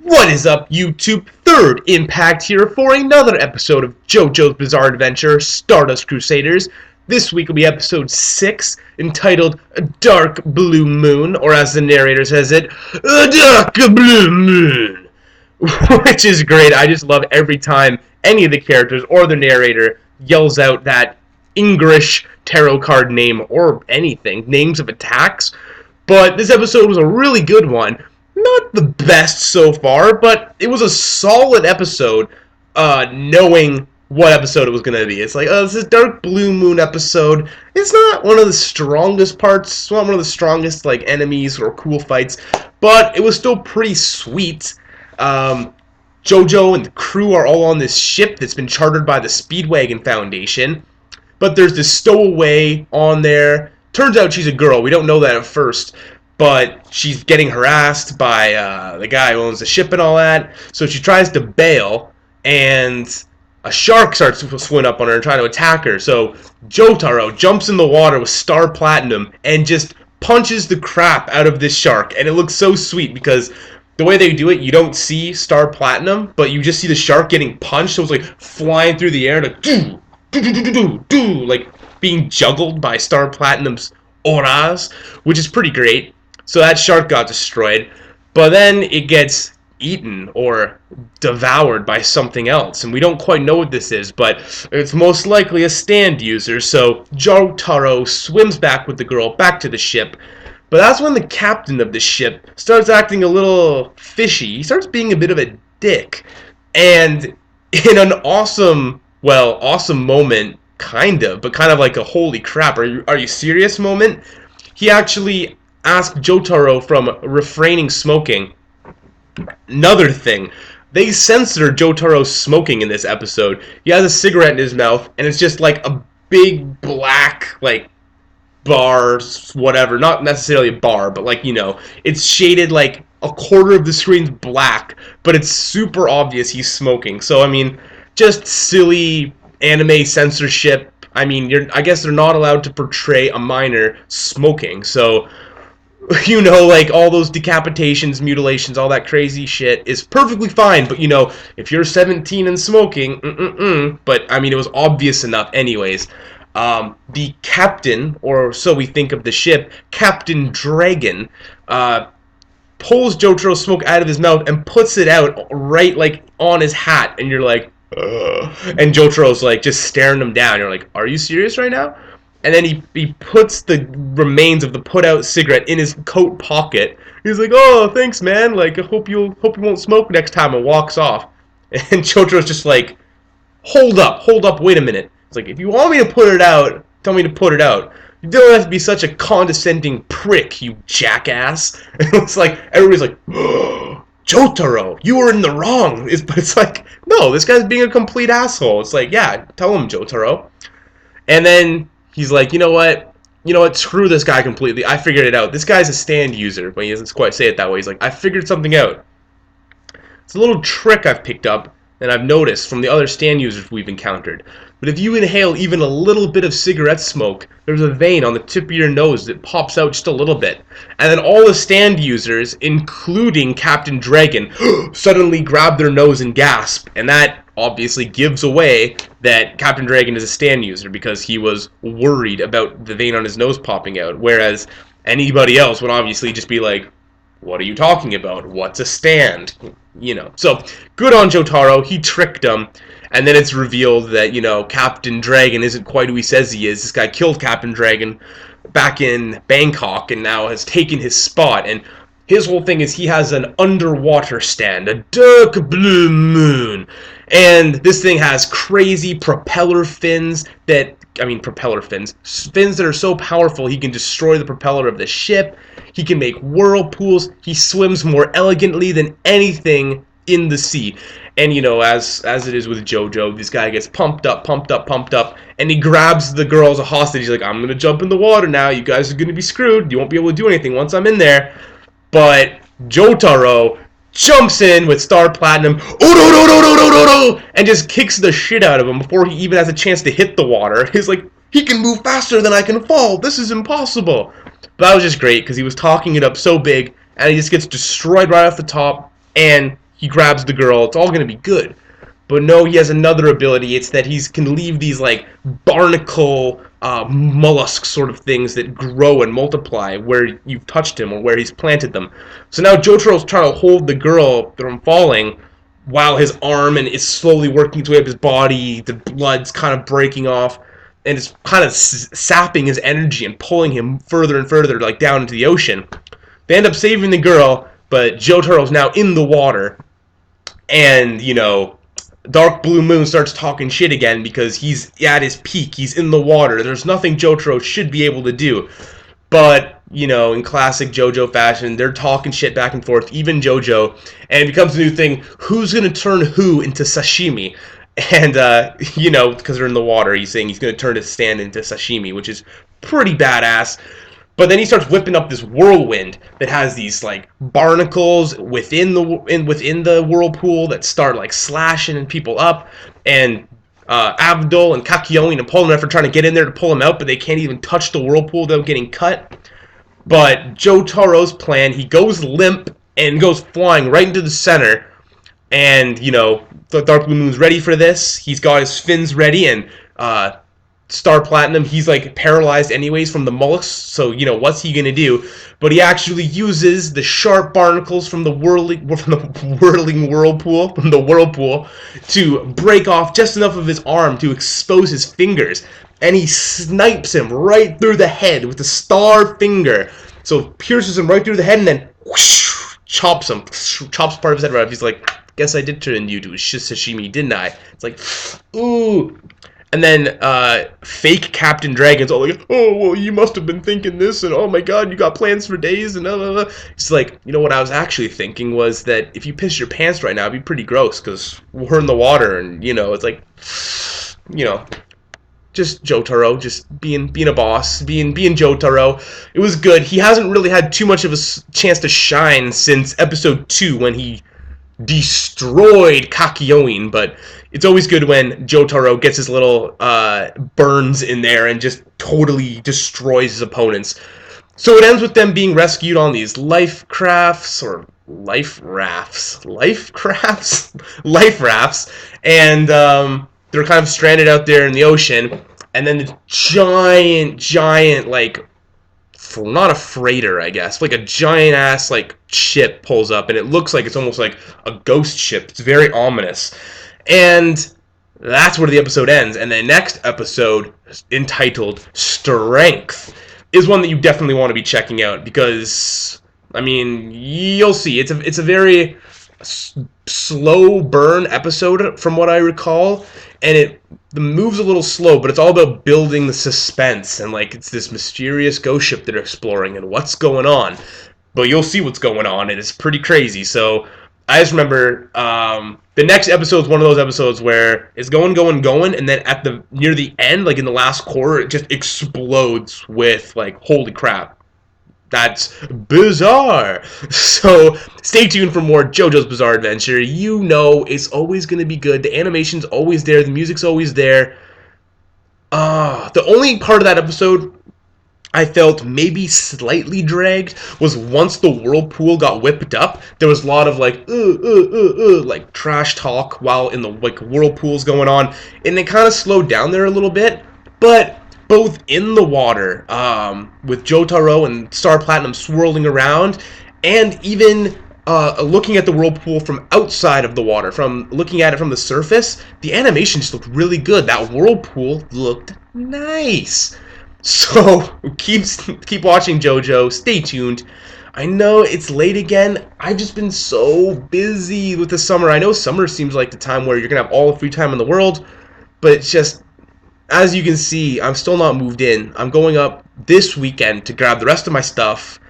What is up, YouTube? Third Impact here for another episode of Jojo's Bizarre Adventure, Stardust Crusaders. This week will be episode 6, entitled Dark Blue Moon, or as the narrator says it, Dark Blue Moon. Which is great. I just love every time any of the characters or the narrator yells out that English tarot card name or anything, names of attacks. But this episode was a really good one. Not the best so far, but it was a solid episode, knowing what episode it was going to be. It's like, oh, this is Dark Blue Moon episode. It's not one of the strongest parts, it's not one of the strongest, like, enemies or cool fights, but it was still pretty sweet. Jojo and the crew are all on this ship that's been chartered by the Speedwagon Foundation, but there's this stowaway on there. Turns out she's a girl. We don't know that at first, but she's getting harassed by the guy who owns the ship and all that. So she tries to bail, and a shark starts to swim up on her and try to attack her. So Jotaro jumps in the water with Star Platinum and just punches the crap out of this shark. And it looks so sweet because the way they do it, you don't see Star Platinum, but you just see the shark getting punched. So it's like flying through the air, like being juggled by Star Platinum's auras, which is pretty great. So that shark got destroyed, but then it gets eaten or devoured by something else, and we don't quite know what this is, but it's most likely a stand user. So Jotaro swims back with the girl back to the ship, but that's when the captain of the ship starts acting a little fishy. He starts being a bit of a dick, and in an awesome moment, kind of like a holy crap, are you serious moment, he actually asked Jotaro from refraining smoking. Another thing, they censor Jotaro's smoking in this episode. He has a cigarette in his mouth, and it's just like a big black, like, bar, whatever. Not necessarily a bar, but like, you know, it's shaded like a quarter of the screen's black, but it's super obvious he's smoking. So, I mean, just silly anime censorship. I mean, I guess they're not allowed to portray a minor smoking, so, you know, like, all those decapitations, mutilations, all that crazy shit is perfectly fine, but, you know, if you're 17 and smoking, but, I mean, it was obvious enough anyways. The captain, or so we think of the ship, Captain Dragon, pulls Jotaro's smoke out of his mouth and puts it out right, like, on his hat, and you're like, ugh. And Jotaro's, like, just staring him down. You're like, are you serious right now? And then he puts the remains of the put-out cigarette in his coat pocket. He's like, oh, thanks, man. Like, I hope you won't smoke next time, and walks off. And Jotaro's just like, hold up, wait a minute. It's like, if you want me to put it out, tell me to put it out. You don't have to be such a condescending prick, you jackass. And it's like, everybody's like, oh, Jotaro, you were in the wrong. But it's like, no, this guy's being a complete asshole. It's like, yeah, tell him, Jotaro. And then he's like, you know what, screw this guy completely. I figured it out. This guy's a stand user, but he doesn't quite say it that way. He's like, I figured something out. It's a little trick I've picked up and I've noticed from the other stand users we've encountered. But if you inhale even a little bit of cigarette smoke, there's a vein on the tip of your nose that pops out just a little bit. And then all the stand users, including Captain Dragon, suddenly grab their nose and gasp. And that obviously gives away that Captain Dragon is a stand user because he was worried about the vein on his nose popping out. Whereas anybody else would obviously just be like, what are you talking about? What's a stand? You know. So, good on Jotaro. He tricked him. And then it's revealed that, you know, Captain Dragon isn't quite who he says he is. This guy killed Captain Dragon back in Bangkok and now has taken his spot. And his whole thing is he has an underwater stand, a dark blue moon. And this thing has crazy propeller fins that, fins that are so powerful he can destroy the propeller of the ship. He can make whirlpools. He swims more elegantly than anything in the sea. And, you know, as it is with Jojo, this guy gets pumped up, and he grabs the girl as a hostage. He's like, I'm going to jump in the water now. You guys are going to be screwed. You won't be able to do anything once I'm in there. But Jotaro jumps in with Star Platinum, and just kicks the shit out of him before he even has a chance to hit the water. He's like, he can move faster than I can fall. This is impossible. But that was just great because he was talking it up so big, and he just gets destroyed right off the top, and he grabs the girl, it's all going to be good. But no, he has another ability. It's that he can leave these like barnacle mollusk sort of things that grow and multiply where you've touched him or where he's planted them. So now Jotaro's trying to hold the girl from falling while his arm and is slowly working its way up his body. The blood's kind of breaking off, and it's kind of sapping his energy and pulling him further and further, like down into the ocean. They end up saving the girl, but Jotaro's now in the water, and Dark Blue Moon starts talking shit again because he's at his peak. He's in the water. There's nothing Jotaro should be able to do. But, in classic JoJo fashion, they're talking shit back and forth, even JoJo, and it becomes a new thing. Who's going to turn who into sashimi? And, because they're in the water, he's saying he's going to turn his stand into sashimi, which is pretty badass. But then he starts whipping up this whirlwind that has these like barnacles within the whirlpool that start like slashing people up, and Abdul and Kakyoin and Polnareff are trying to get in there to pull him out, but they can't even touch the whirlpool without getting cut. But Jotaro's plan, he goes limp and goes flying right into the center, and the Dark Blue Moon's ready for this. He's got his fins ready, and Star Platinum, he's like paralyzed anyways from the mollusks, so what's he gonna do? But he actually uses the sharp barnacles from the whirling whirlpool to break off just enough of his arm to expose his fingers, and he snipes him right through the head with the star finger. So pierces him right through the head, and then whoosh, chops part of his head right off. He's like, guess I did turn you to a sashimi, didn't I? It's like, ooh. And then fake Captain Dragon's all like, oh, well, you must have been thinking this, and oh my god, you got plans for days, and blah, blah, blah. It's like, what I was actually thinking was that if you piss your pants right now, it'd be pretty gross, because we're in the water, and, it's like, just Jotaro, just being a boss, being Jotaro. It was good. He hasn't really had too much of a chance to shine since episode 2, when he destroyed Kakyoin, but it's always good when Jotaro gets his little burns in there and just totally destroys his opponents. So it ends with them being rescued on these life rafts, and they're kind of stranded out there in the ocean, and then the giant, like, not a freighter, I guess, like a giant ass like ship pulls up, and it looks like it's almost like a ghost ship. It's very ominous, and that's where the episode ends. And the next episode, entitled Strength, is one that you definitely want to be checking out, because you'll see it's a very slow burn episode from what I recall, and the move's a little slow, but it's all about building the suspense, and like it's this mysterious ghost ship that they're exploring and what's going on. But you'll see what's going on, and it's pretty crazy. So I just remember the next episode is one of those episodes where it's going, and then near the end, like in the last quarter, it just explodes with like, holy crap. That's bizarre. So stay tuned for more JoJo's Bizarre Adventure. It's always going to be good. The animation's always there. The music's always there. The only part of that episode I felt maybe slightly dragged was once the whirlpool got whipped up. There was a lot of like like trash talk while in the like whirlpool's going on, and it kind of slowed down there a little bit. But both in the water, with Jotaro and Star Platinum swirling around, and even looking at the whirlpool from outside of the water, from looking at it from the surface, the animation just looked really good. That whirlpool looked nice. So keep watching JoJo. Stay tuned. I know it's late again. I've just been so busy with the summer. I know summer seems like the time where you're gonna have all the free time in the world, but it's just, as you can see, I'm still not moved in. I'm going up this weekend to grab the rest of my stuff.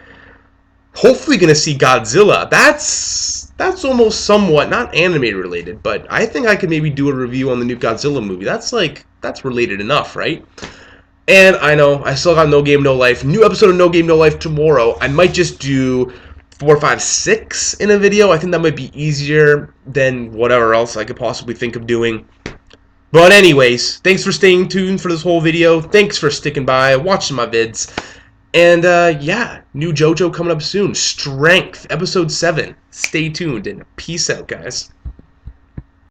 Hopefully gonna see Godzilla. That's almost somewhat, not anime related, but I think I could maybe do a review on the new Godzilla movie. That's related enough, right? And I know, I still got No Game No Life. New episode of No Game No Life tomorrow. I might just do 4, 5, 6 in a video. I think that might be easier than whatever else I could possibly think of doing. But anyways, thanks for staying tuned for this whole video. Thanks for sticking by, watching my vids. And yeah, new JoJo coming up soon. Strength, episode 7. Stay tuned and peace out, guys.